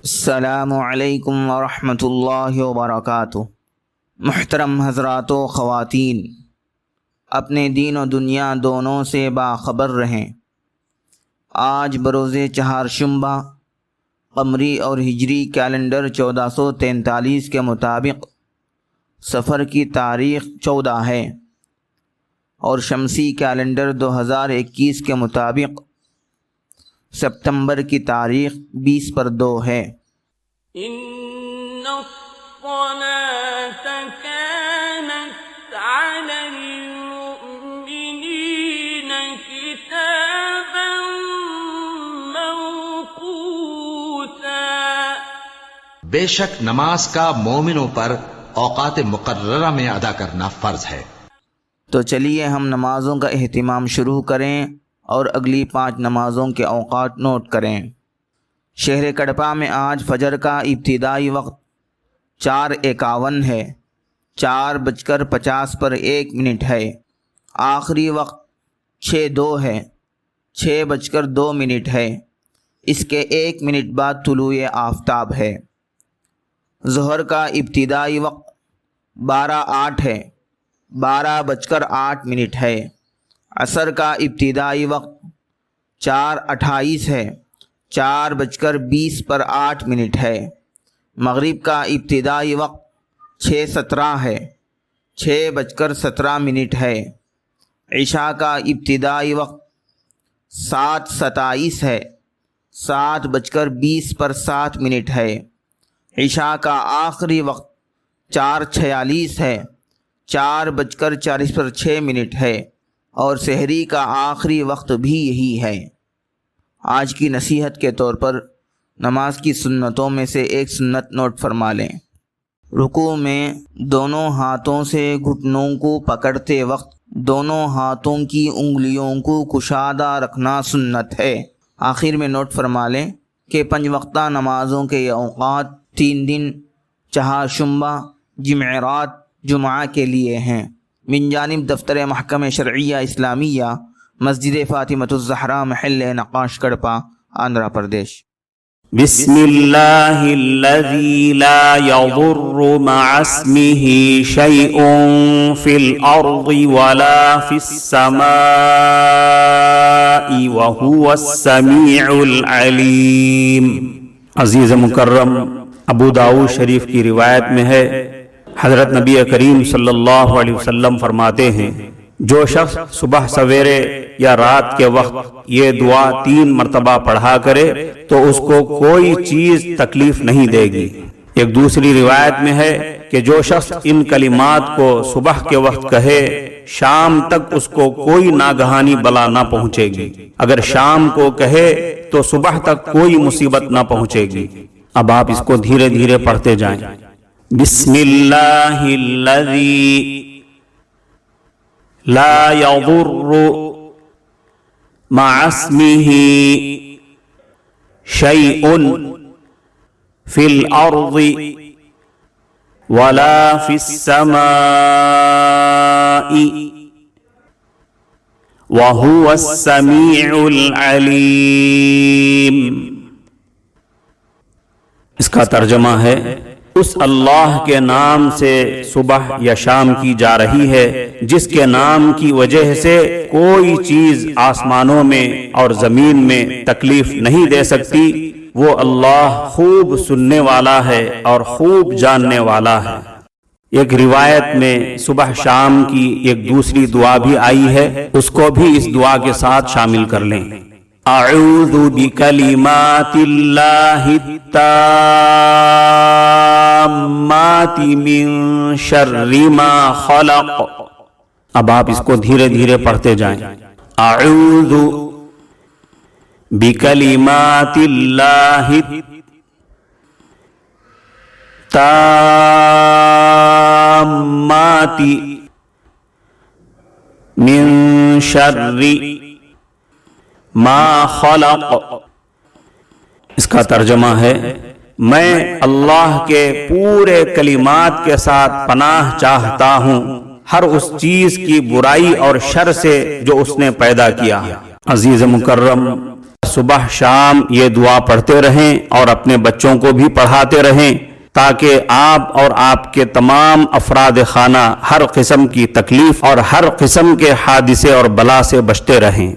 السلام علیکم ورحمۃ اللہ وبرکاتہ۔ محترم حضرات و خواتین، اپنے دین و دنیا دونوں سے باخبر رہیں۔ آج بروز چہارشنبہ قمری اور ہجری کیلنڈر 1443 کے مطابق صفر کی تاریخ 14 ہے اور شمسی کیلنڈر 2021 کے مطابق ستمبر کی تاریخ 20/2 ہے۔ ان الصلاة كانت على المؤمنين كتابا موقوتا۔ بے شک نماز کا مومنوں پر اوقات مقررہ میں ادا کرنا فرض ہے۔ تو چلیے ہم نمازوں کا اہتمام شروع کریں اور اگلی 5 نمازوں کے اوقات نوٹ کریں۔ شہر کڑپا میں آج فجر کا ابتدائی وقت 4:51 ہے، 4:50 ہے۔ آخری وقت 6:02 ہے، 6:02 ہے۔ اس کے 1 منٹ بعد طلوع آفتاب ہے۔ ظہر کا ابتدائی وقت 12:08 ہے، 12:08 ہے۔ عصر کا ابتدائی وقت 4:28 ہے، 4:20 ہے۔ مغرب کا ابتدائی وقت 6:17 ہے، 6:17 ہے۔ عشاء کا ابتدائی وقت 7:27 ہے، 7:20 ہے۔ عشاء کا آخری وقت 4:46 ہے، 4:46 ہے، اور سحری کا آخری وقت بھی یہی ہے۔ آج کی نصیحت کے طور پر نماز کی سنتوں میں سے ایک سنت نوٹ فرما لیں۔ رکوع میں دونوں ہاتھوں سے گھٹنوں کو پکڑتے وقت دونوں ہاتھوں کی انگلیوں کو کشادہ رکھنا سنت ہے۔ آخر میں نوٹ فرما لیں کہ 5 وقتہ نمازوں کے یہ اوقات 3 دن چہارشنبہ، جمعرات، جمعہ کے لیے ہیں۔ من جانب دفتر محکمہ شرعیہ اسلامیہ، مسجد فاطمۃ الزہرا، محل نقاش کڑپا، آندھرا پردیش۔ بسم اللہ الذی لا یضر مع اسمہ شیء فی الارض ولا فی السماء وہو السمیع العلیم۔ عزیز مکرم، ابو داؤد شریف کی روایت میں ہے، حضرت نبی کریم صلی اللہ علیہ وسلم فرماتے ہیں، جو شخص صبح سویرے یا رات کے وقت یہ دعا 3 مرتبہ پڑھا کرے تو اس کو کوئی چیز تکلیف نہیں دے گی۔ ایک دوسری روایت میں ہے کہ جو شخص ان کلمات کو صبح کے وقت کہے، شام تک اس کو کوئی ناگہانی بلا نہ پہنچے گی۔ اگر شام کو کہے تو صبح تک کوئی مصیبت نہ پہنچے گی۔ اب آپ اس کو دھیرے دھیرے پڑھتے جائیں۔ بسم اللہ الذی لا یضر مع اسمہ شیء فی الارض ولا فی السماء وہو السمیع العلیم۔ اس کا ترجمہ ہے، اس اللہ کے نام سے صبح یا شام کی جا رہی ہے جس کے نام کی وجہ سے کوئی چیز آسمانوں میں اور زمین میں تکلیف نہیں دے سکتی۔ وہ اللہ خوب سننے والا ہے اور خوب جاننے والا ہے۔ ایک روایت میں صبح شام کی ایک دوسری دعا بھی آئی ہے، اس کو بھی اس دعا کے ساتھ شامل کر لیں۔ اعوذ بکلمات اللہ التامات من شر ما خلق۔ اب آپ اس کو دھیرے دھیرے پڑھتے جائیں۔ اعوذ بکلمات اللہ التامات من شر ما خلق۔ اس کا ترجمہ ہے، میں اللہ کے پورے کلمات کے ساتھ پناہ چاہتا ہوں ہر اس چیز کی برائی اور شر سے جو اس نے پیدا کیا۔ عزیز مکرم، صبح شام یہ دعا پڑھتے رہیں اور اپنے بچوں کو بھی پڑھاتے رہیں، تاکہ آپ اور آپ کے تمام افراد خانہ ہر قسم کی تکلیف اور ہر قسم کے حادثے اور بلا سے بچتے رہیں۔